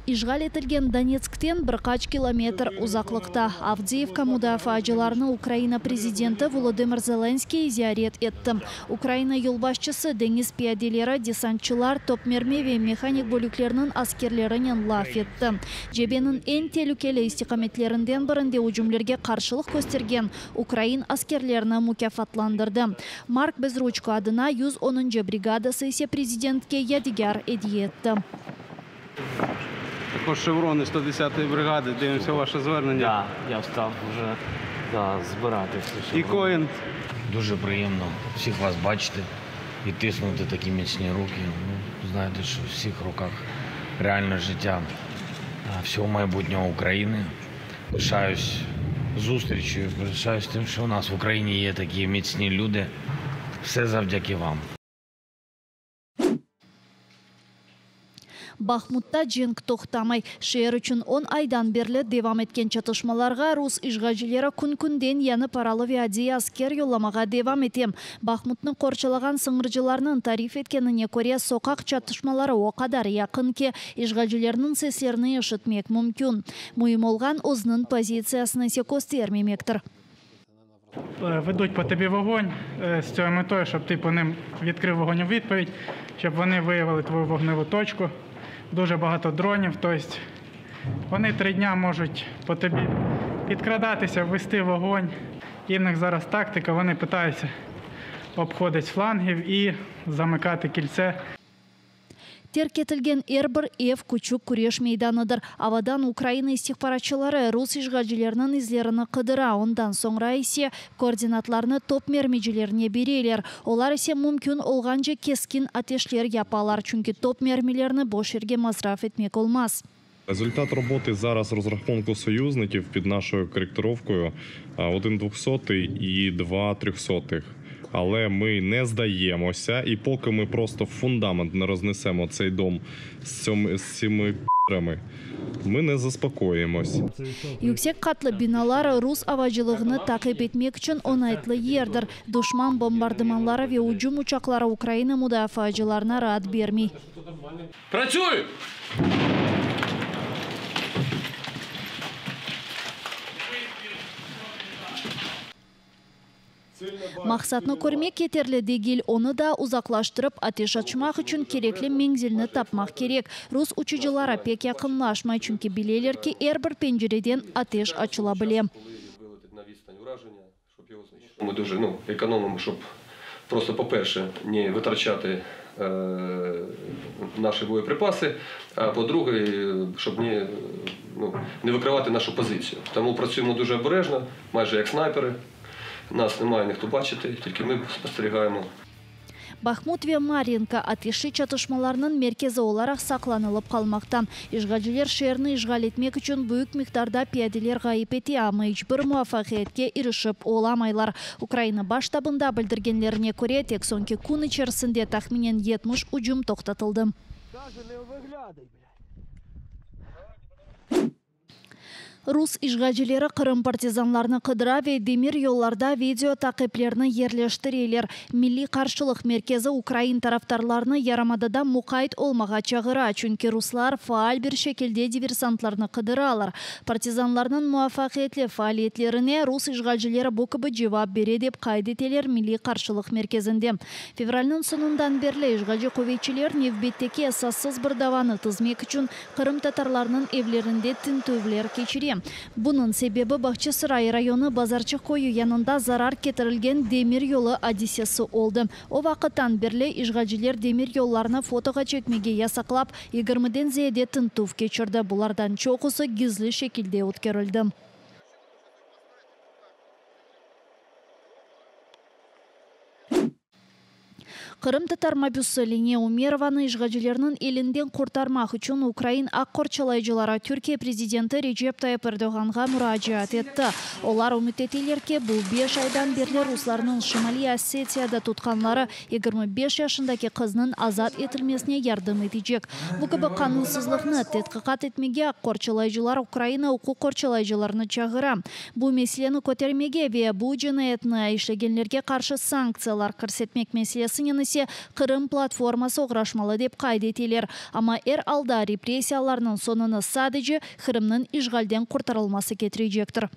Ишгал етілген Донецктен бір қач километр ұзақлықта Авдеевка мудафаачыларны Украина президенті Володимир Зеленский зиярет етті. Украина юлбашчысы Деңиз пиаделері, десантчылар, топ-мермеве механик бөліклерінің аскерлерінен лаф етті. Жебенің ең телукелі истиқаметлерінден бірінде ұжымлерге қаршылық көстерген Украин аскерлеріні мукафатландырды. Марк Безручко адына 110-й бригадасы есе президентке ядигар едиетті. Також шеврони 110-ї бригади, дивимося ваше звернення. Так, я встав вже збиратися. І Коїн. Дуже приємно всіх вас бачити і тиснути такі міцні руки. Знаєте, що в всіх руках реальне життя всього майбутнього України. Пишаюсь зустрічю, пишаюсь тим, що у нас в Україні є такі міцні люди. Все завдяки вам. Бахмутта женг тоқтамай. Шер үшін 10 айдан берлі девам еткен чатышмаларға рус ишғажилері күн-күнден яны паралы виади аскер йолламаға девам етем. Бахмутның қорчалаған сыңыржыларының тариф еткеніне көре соқақ чатышмалары оқадар яқын ке ишғажилерінің сеслеріні ешітмек мүмкін. Мұйым олған өзінің позициясына секостермемектір. Ведуть по тобі вогонь з цією метою, щоб ти по ним відкрив вогонь у відповідь, щоб вони виявили твою вогневу точку. Дуже багато дронів, тобто вони 3 дня можуть по тобі підкрадатися, ввести вогонь. І в них зараз тактика, вони намагаються обходити з флангів і замикати кільце. Теркетілген әрбір ев күчік күреш мейданыдыр. Авадан Украина истихбаратчылары рус ишғажилерінің излеріні қыдыра. Ондан соңра есе координатларны топ мермежілеріне берелер. Олар есе мүмкін олғанже кескин атешлер япалар. Чүнки топ мермелеріні бош жерге масраф етмек олмаз. Результат роботи зараз розрахунку союзників під нашою коректировкою 1 200 і 2 300. Але ми не здаємося, і поки ми просто в фундамент не рознесемо цей дом з цими п***рами, ми не заспокоїмось. Yüksek katlı binalar Rus avacılığını takip etmek için onaytlı yerdir. Düşman bombardımanları ve ucum uçakları Ukrayna müdafaacılarına rahat vermey. Працюй! Мақсатны көрмек кетерлі дегел, оны да ұзақлаштырып, атеш açmak үшін кереклі меңзеліні тапмақ керек. Рус учыжылары пек якынлашмай, чүнки білелер ки әрбір пенжереден атеш açыла біле. Ми дуже економимо, щоб просто, по-перше, не витрачати наші боєприпаси, а по-друге, щоб не викривати нашу позицію. Тому працюємо дуже обережно, майже як снайпери. Нас немає ніхто бачити, тільки ми спостерігаємо. Бахмут ve Маринка атеші чатышмаларының меркезі оларақ сақланылып қалмақтан. Ишғалжылер шерні ишғал етмек үшін büyük миқтарда пиаделер ғайып ете амайыч бір муафақиетке ирішіп оламайлар. Украина баштабында білдіргенлеріне көре тек сонки күн içerisinde тахминен 70 уcum тоқтатылды. Rus işgacilері Qırım partizanlarını қыдыра ve demir yollarda video taqiplerini yerleştirelер. Milli Qarşılıq Merkezi Ukrayin taraftarlarını Yaramadada muqayt olmağa çağıra. Çünkü Ruslar faal bir şekilde diversantlarını қыдыраlar. Partizanlarının muvaffaqiyetli faaliyetlerine Rus işgacilері bu gibi cevap bere dep kaydeteler Milli Qarşılıq Merkezinde. Fevralının sonundan berli işgacı kuvvetçiler Nevbetteki esassız bir davanı tızmek için Qırım tatarlarının evlerinde tintövler keçire. Bunun sebebi Bahçesaray rayonu Bazarчы koyu yanında zarar ketirilgen demir yolu adisesi oldu. O vakıttan berli işgalciler demir yollarını fotoğa çekmege yasaklap 20'den ziyade tintov geçirdi. Bulardan çoğusu gizli şekilde ötkerildi. Кырым татар Мабюсы Лене Умерованы ишгачыларынын элинден куртармак үчүн Украин аккорчалайчылары Түркия президенти Режеп Тайып Эрдоганга муражаат этти. Олар үмүт этилерке бул 5 айдан бери русларынын Шымалий Осетияда тутканлары 25 жашындагы кыздын азат этилмесине жардам этижек. ВКБ канунсуздукны теткикат этмеге аккорчалайчылар Украина укук корчалайчыларыны чагыра. Бу меселени көтермеге ве бу жинаятны иштегенлерге каршы санкциялар көрсөтмек меселесинен ise Кырым платформасы ограшмалы деп кайд этилер. Ама алда репрессияларынын сонуну садыжы Кырымдын ишгалден куртарылмасы кетирижектир.